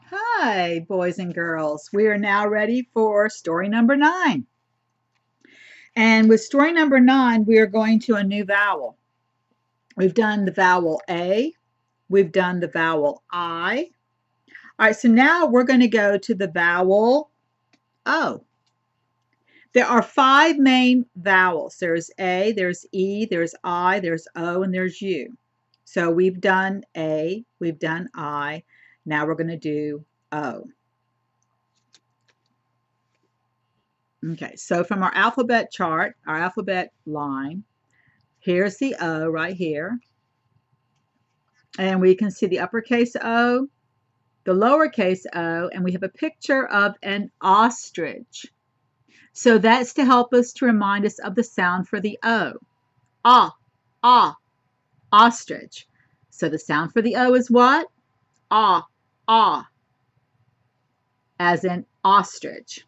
Hi, boys and girls. We are now ready for story number 9. And with story number 9, we are going to a new vowel. We've done the vowel A. We've done the vowel I. All right, so now we're going to go to the vowel O. There are 5 main vowels. There's A, there's E, there's I, there's O, and there's U. So we've done A, we've done I. Now we're going to do O. Okay, so from our alphabet chart, our alphabet line, here's the O right here. And we can see the uppercase O, the lowercase o, and we have a picture of an ostrich. So that's to help us to remind us of the sound for the O. Ah, ostrich. So the sound for the O is what? Ah, as in ostrich.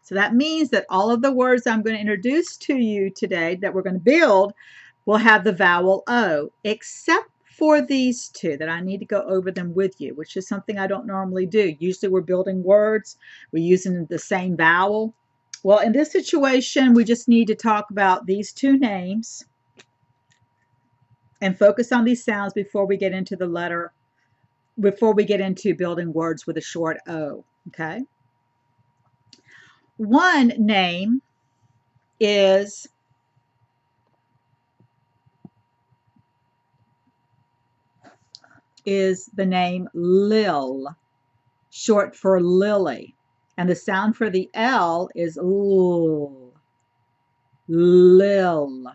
So that means that all of the words I'm going to introduce to you today that we're going to build will have the vowel O, except for these two that I need to go over them with you, which is something I don't normally do. Usually we're building words, we're using the same vowel. Well, in this situation, we just need to talk about these two names and focus on these sounds before we get into building words with a short O, okay? One name is the name Lil, short for Lily. And the sound for the L is L. Lil.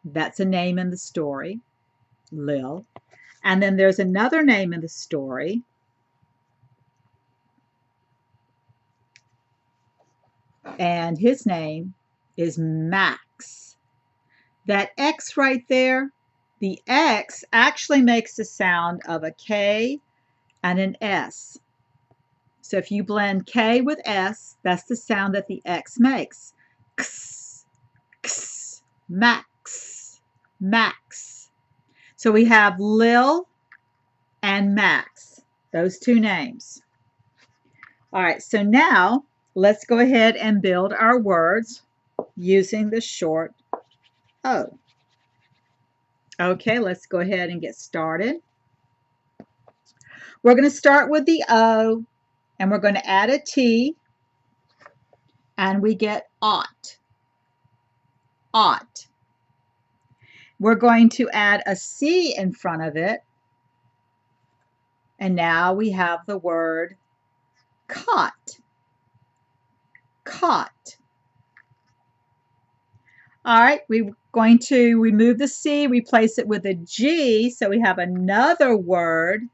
That's a name in the story, Lil. And then there's another name in the story, and his name is Max. That X right there, the X actually makes the sound of a K and an S. So if you blend K with S, that's the sound that the X makes. X, X, Max, Max. So we have Lil and Max, those two names. All right, so now let's go ahead and build our words using the short O. Okay, let's go ahead and get started. We're going to start with the O, and we're going to add a T, and we get ought. Ought. We're going to add a C in front of it, and now we have the word caught. Caught. All right, we're going to remove the C, replace it with a G, so we have another word,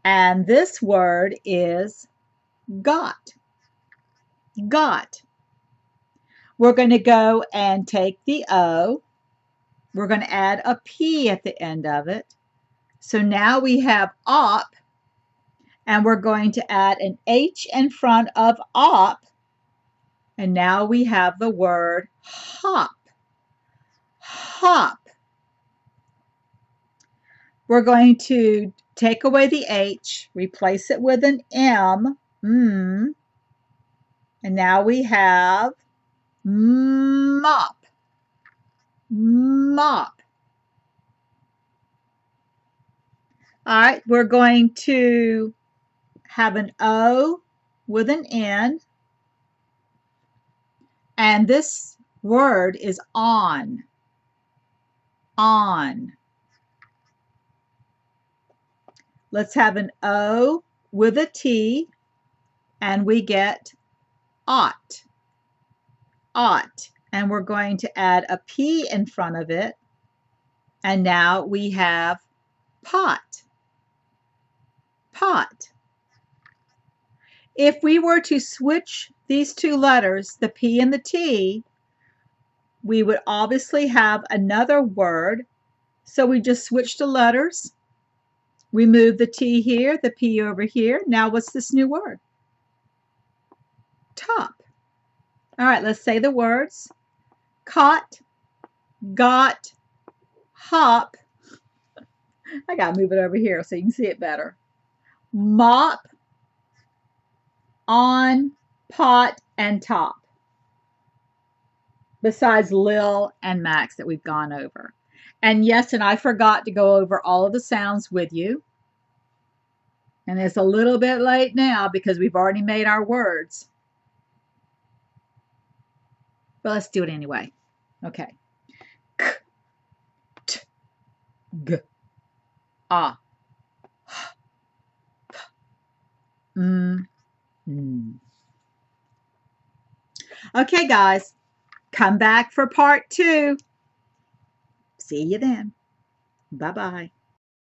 and this word is got. Got. We're going to go and take the O, we're going to add a P at the end of it, so now we have op, and we're going to add an H in front of op, and now we have the word hop. Hop. We're going to take away the H, replace it with an M, and now we have mop. Mop. All right, we're going to have an O with an N, and this word is on. On. Let's have an O with a T, and we get ought. Ought. And we're going to add a P in front of it, and now we have pot. Pot. If we were to switch these two letters, the P and the T, we would obviously have another word. So we just switch the letters. We move the T here, the P over here. Now what's this new word? Top. All right, let's say the words. Caught, got, hop, I got to move it over here so you can see it better. Mop, on, pot, and top. Besides Lil and Max that we've gone over. And yes, and I forgot to go over all of the sounds with you. And it's a little bit late now because we've already made our words. But let's do it anyway. Okay. K, t, g, ah, p, n. Okay, guys. Come back for part 2. See you then. Bye-bye.